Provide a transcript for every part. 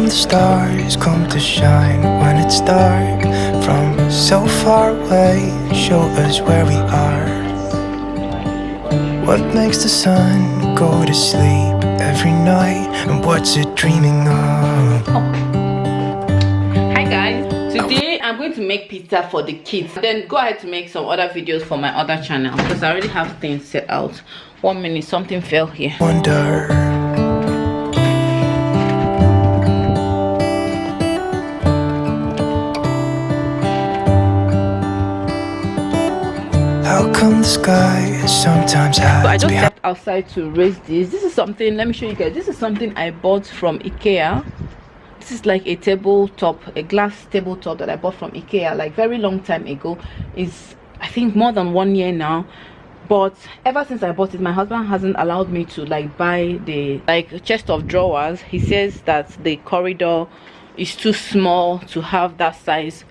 the stars come to shine when it's dark from so far away? Show us where we are. What makes the sun go to sleep every night, and what's it dreaming of? Hi guys, today I'm going to make pizza for the kids. Then go ahead to make some other videos for my other channel because I already have things set out. 1 minute, something fell here. Wonder. How come the sky sometimes hides? So I just stepped outside to raise this. This is something, let me show you guys. This is something I bought from IKEA. This is like a tabletop, a glass tabletop that I bought from IKEA like very long time ago. It's I think more than 1 year now. But ever since I bought it, my husband hasn't allowed me to like buy the chest of drawers. He says that the corridor is too small to have that size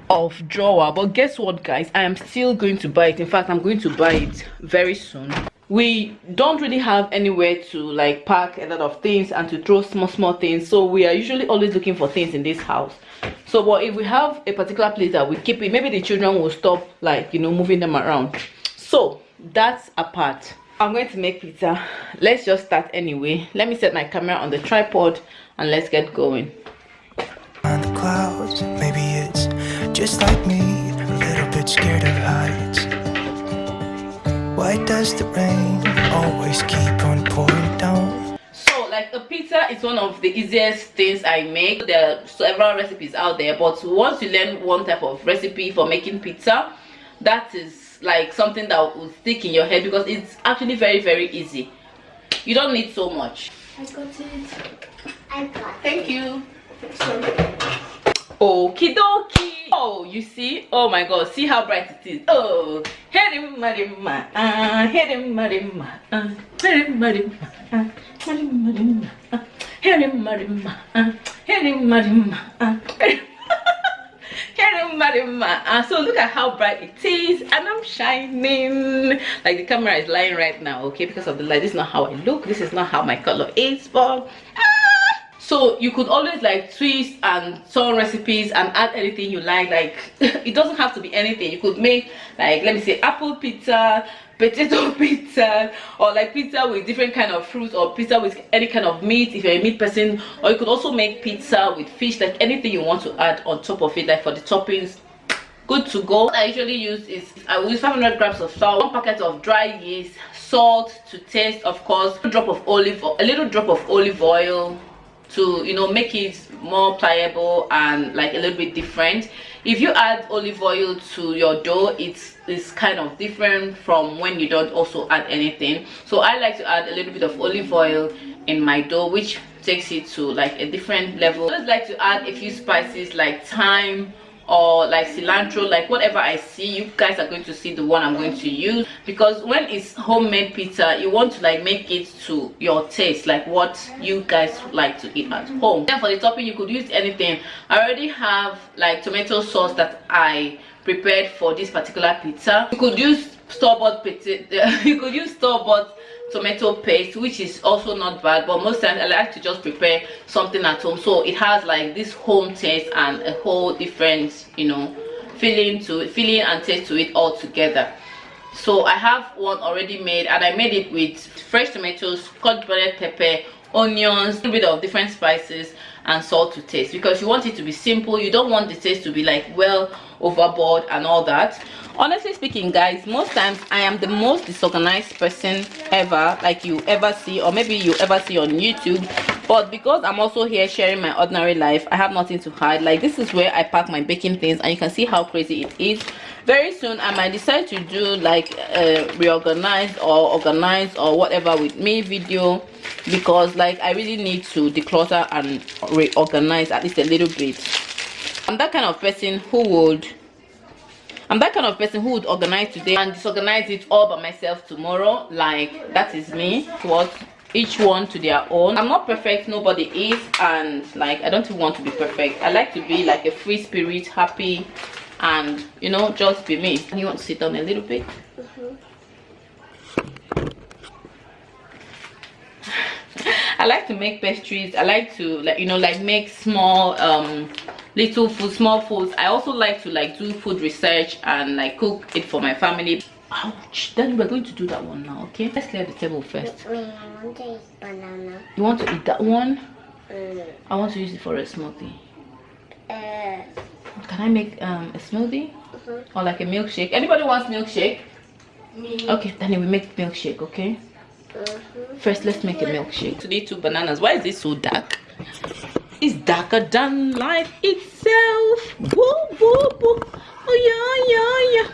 of drawer. But guess what guys, I am still going to buy it. In fact, I'm going to buy it very soon. We don't really have anywhere to like pack a lot of things and to throw small things, so we are usually always looking for things in this house. So but if we have a particular place that we keep it, maybe the children will stop like, you know, moving them around. So that's apart. I'm going to make pizza. Let's just start anyway. Let me set my camera on the tripod and let's get going. On the clouds, maybe it's just like me, a little bit scared of heights. Why does the rain always keep on pouring down? So like a pizza is one of the easiest things I make. There are several recipes out there, but once you learn one type of recipe for making pizza, that is like something that will stick in your head because it's actually very easy. You don't need so much. I got it. I got it. Thank you. Okie dokie. Oh, you see? Oh my god, see how bright it is. Oh, herimma, so look at how bright it is, and I'm shining. Like the camera is lying right now, okay, because of the light. This is not how I look, this is not how my color is, but so you could always like twist and turn recipes and add anything you like it doesn't have to be anything. You could make like, let me say, apple pizza, potato pizza, or like pizza with different kind of fruits, or pizza with any kind of meat if you're a meat person. Or you could also make pizza with fish, like anything you want to add on top of it, like for the toppings. Good to go. What I usually use is I will use 500 grams of flour, 1 packet of dry yeast, salt to taste, of course, a little drop of olive oil to, you know, make it more pliable and like a little bit different. If you add olive oil to your dough, it's kind of different from when you don't also add anything. So I like to add a little bit of olive oil in my dough, which takes it to like a different level. I just like to add a few spices like thyme or like cilantro, like whatever I see. You guys are going to see the one I'm going to use, because when it's homemade pizza, you want to like make it to your taste, like what you guys like to eat at home. Then for the topping, you could use anything. I already have like tomato sauce that I prepared for this particular pizza. You could use store-bought tomato paste, which is also not bad, but most times I like to just prepare something at home, so it has like this home taste and a whole different, you know, feeling and taste to it all together. So I have one already made, and I made it with fresh tomatoes, cut buttered pepper, onions, a little bit of different spices, and salt to taste, because you want it to be simple. You don't want the taste to be like well overboard and all that. Honestly speaking guys, most times I am the most disorganized person ever, like you ever see, or maybe you ever see on YouTube. But because I'm also here sharing my ordinary life, I have nothing to hide. Like this is where I pack my baking things, and you can see how crazy it is. Very soon I might decide to do like a reorganize or organize or whatever with me video, because like I really need to declutter and reorganize at least a little bit. I'm that kind of person who would organize today and disorganize it all by myself tomorrow. Like that is me. What, each one to their own. I'm not perfect, nobody is, and like I don't even want to be perfect. I like to be like a free spirit, happy, and you know, just be me. You want to sit down a little bit? I I like to make pastries. I like to like make small little food, small foods. I also like to do food research and like cook it for my family. Ouch, then we're going to do that one now. Okay, let's clear the table first. I want to eat banana. You want to eat that one? I want to use it for a smoothie. Can I make a smoothie or like a milkshake? Anybody wants milkshake? Me. Okay, then we make milkshake. Okay. First, let's make a milkshake. Today, 2 bananas. Why is this so dark? It's darker than life itself. Whoa, whoa, whoa. Oh yeah.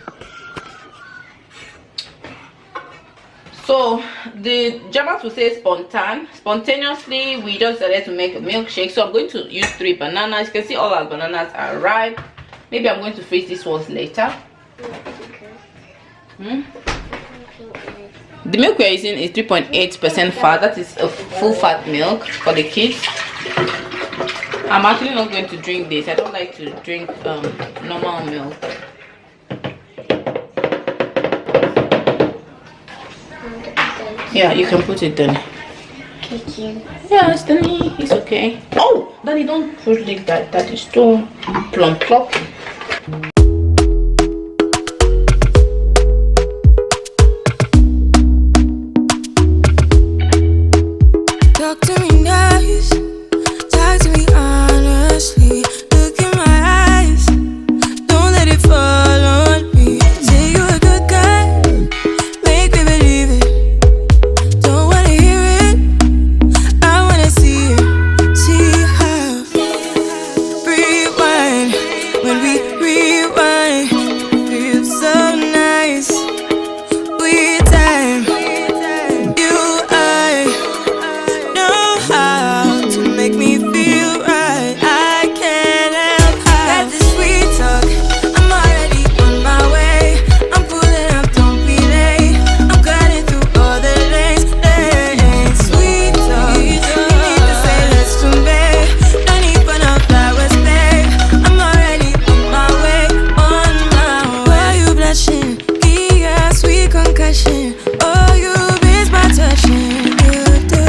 So the Germans will say spontaneously. We just decided to make a milkshake. So I'm going to use 3 bananas. You can see all our bananas are ripe. Maybe I'm going to freeze these ones later. The milk we're using is 3.8% fat. That is a full fat milk for the kids. I'm actually not going to drink this. I don't like to drink normal milk. Yeah, you can put it then. Kitchen. Yes, Danny, it's okay. Oh, Danny, don't put it like that. That is too plump. Talk to me nice, talk to me honestly. Look in my eyes, don't let it fall on me. Say you're a good guy, make me believe it. Don't wanna hear it, I wanna see it. See how rewind, when we rewind, feels so nice. With time, you how to make me feel right. I can't help how. Got this sweet talk, I'm already on my way. I'm pulling up, don't be late. I'm cutting through all the lanes. Sweet talk, you need to say let's convey. No need for no flowers, babe. I'm already on my way, Why you blushing? Yeah, sweet concussion. Oh, you miss my touching. You do.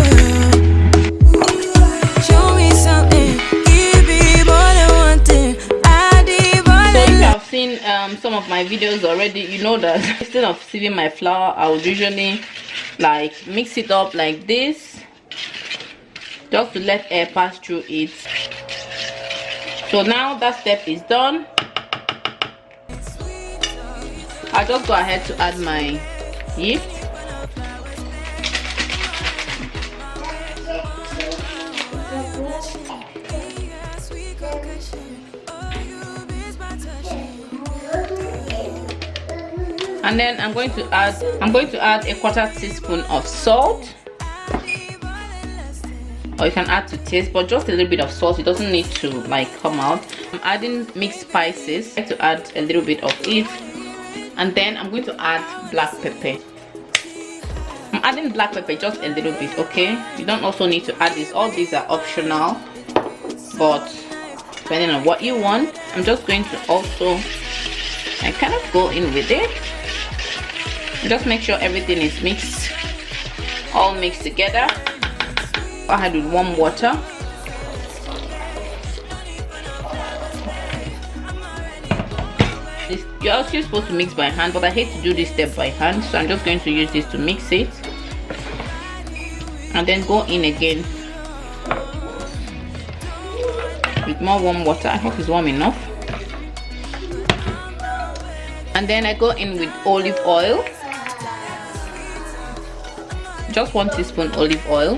Show me something, give me more than one thing. I need more So if than you have seen some of my videos already, you know that instead of sieving my flour, I would usually like mix it up like this, just to let air pass through it. So now that step is done, I'll just go ahead to add my yeast. And then I'm going to add a 1/4 teaspoon of salt, or you can add to taste, but just a little bit of salt. It doesn't need to like come out. I'm adding mixed spices. I like to add a little bit of it, and then I'm going to add black pepper. I'm adding black pepper just a little bit, okay? You don't also need to add this. All these are optional, but depending on what you want. I'm just going to also kind of go in with it. Just make sure everything is all mixed together. Go ahead with warm water. You're also supposed to mix by hand, but I hate to do this step by hand, so I'm just going to use this to mix it, and then go in again with more warm water. I hope it's warm enough. And then I go in with olive oil, just 1 teaspoon olive oil.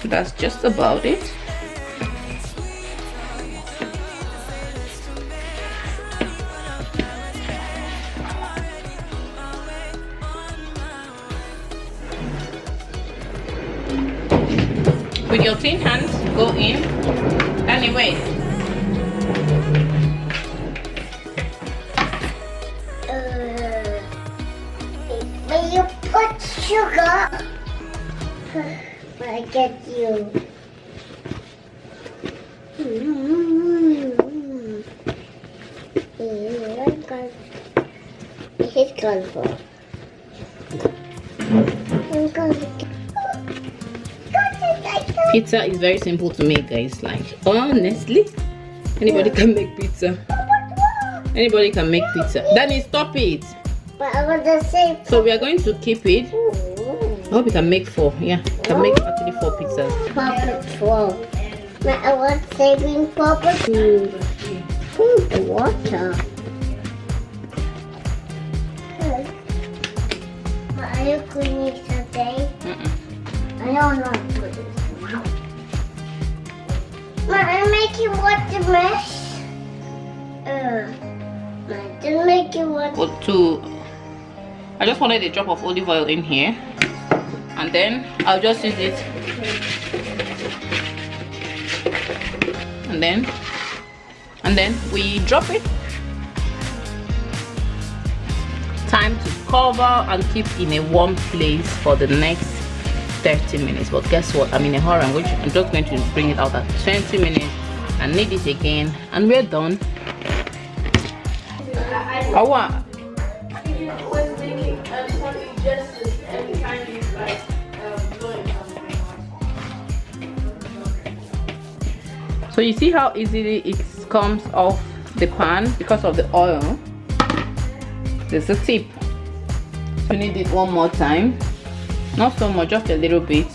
That's just about it. With your clean hands, go in. Anyway, Will you put sugar? I get you. It's colorful. Pizza is very simple to make, guys. Like, honestly, anybody can make pizza. Anybody can make pizza. Danny, stop it. But I want to say. So we are going to keep it. I hope we can make 4. Yeah, we can make actually 4 pizzas. Papa 12. But I want saving Papa food. The water. But are you cleaning today? I don't know. But I'm making water mess. Just make it water. I just wanted a drop of olive oil in here, and then I'll just use it, and then we drop it. Time to cover and keep in a warm place for the next 30 minutes. But guess what, I'm in a hurry. I'm just going to bring it out at 20 minutes and knead it again, and we're done. So you see how easily it comes off the pan because of the oil. There's a tip. So you knead it one more time, not so much, just a little bit.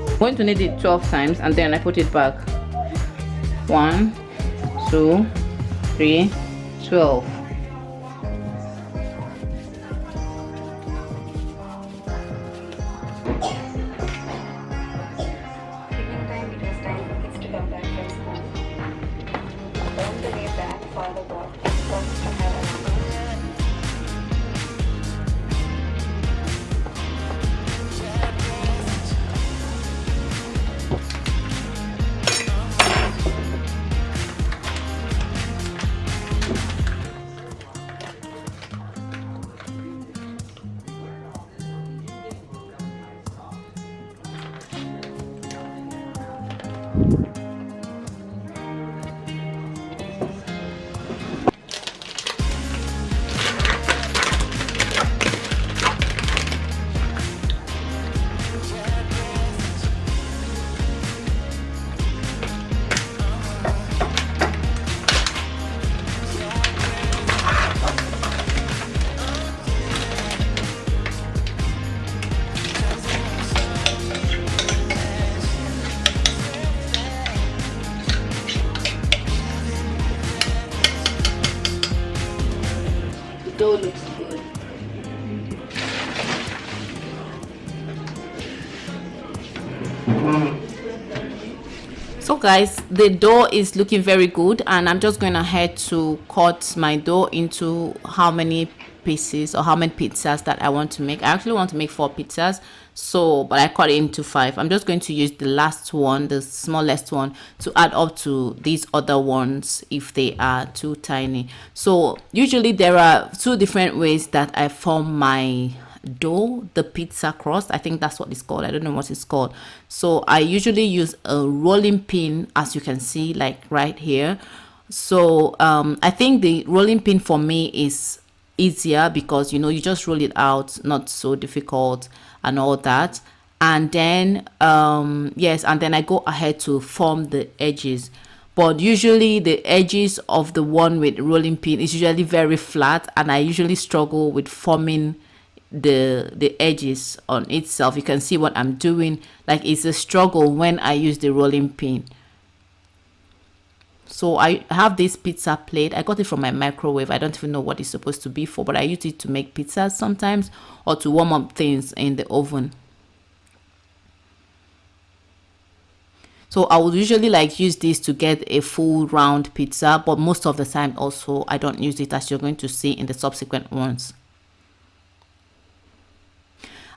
I'm going to knead it 12 times, and then I put it back. 1, 2, 3, 12. Dough looks good. So guys, the dough is looking very good, and I'm just going ahead to cut my dough into how many pieces or how many pizzas that I want to make. I actually want to make 4 pizzas, so but I cut it into 5. I'm just going to use the last one, the smallest one, to add up to these other ones if they are too tiny. So usually there are 2 different ways that I form my dough, the pizza crust. I think that's what it's called. I don't know what it's called. So I usually use a rolling pin, as you can see, like right here. So I think the rolling pin for me is easier because, you know, you just roll it out, not so difficult and all that. And then yes, and then I go ahead to form the edges. But usually the edges of the one with rolling pin is usually very flat, and I usually struggle with forming the edges on itself. You can see what I'm doing, like it's a struggle when I use the rolling pin. So I have this pizza plate. I got it from my microwave. I don't even know what it's supposed to be for, but I use it to make pizzas sometimes, or to warm up things in the oven. So I would usually like use this to get a full round pizza, but most of the time also I don't use it, as you're going to see in the subsequent ones.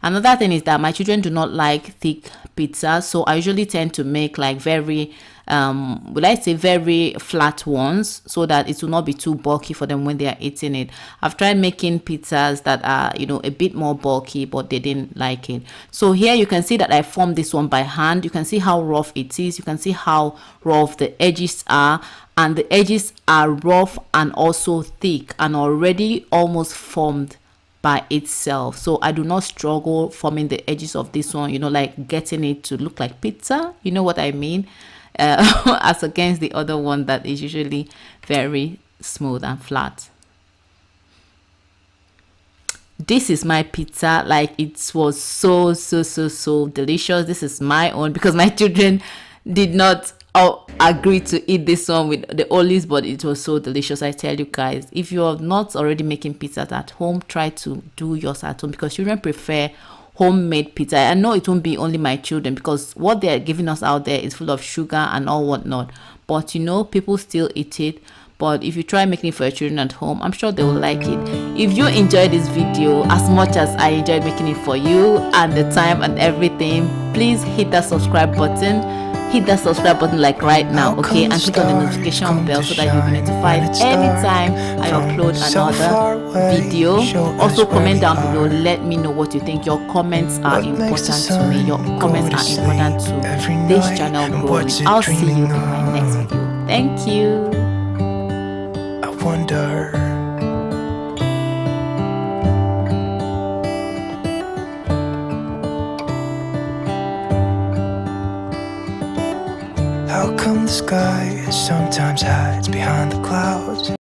Another thing is that my children do not like thick pizza, so I usually tend to make like very would I say very flat ones, so that it will not be too bulky for them when they are eating it. I've tried making pizzas that are, you know, a bit more bulky, but they didn't like it. So here you can see that I formed this one by hand. You can see how rough it is. You can see how rough the edges are, and the edges are rough and also thick and already almost formed by itself. So I do not struggle forming the edges of this one, you know, like getting it to look like pizza, you know what I mean, as against the other one that is usually very smooth and flat. This is my pizza. Like, it was so delicious. This is my own because my children did not agree to eat this one with the olives, but it was so delicious. I tell you guys, if you're not already making pizzas at home, try to do yours at home because children prefer homemade pizza. I know it won't be only my children because what they're giving us out there is full of sugar and all whatnot, but you know, people still eat it. But if you try making it for your children at home, I'm sure they will like it. If you enjoyed this video as much as I enjoyed making it for you and the time and everything, please hit that subscribe button. Hit that subscribe button like right now, okay, and click on the notification bell so that you'll be notified anytime I upload another video. Also, comment down below, let me know what you think. Your comments are important to me. Your comments are important to this channel growing. I'll see you in my next video. Thank you. I wonder, how come the sky sometimes hides behind the clouds?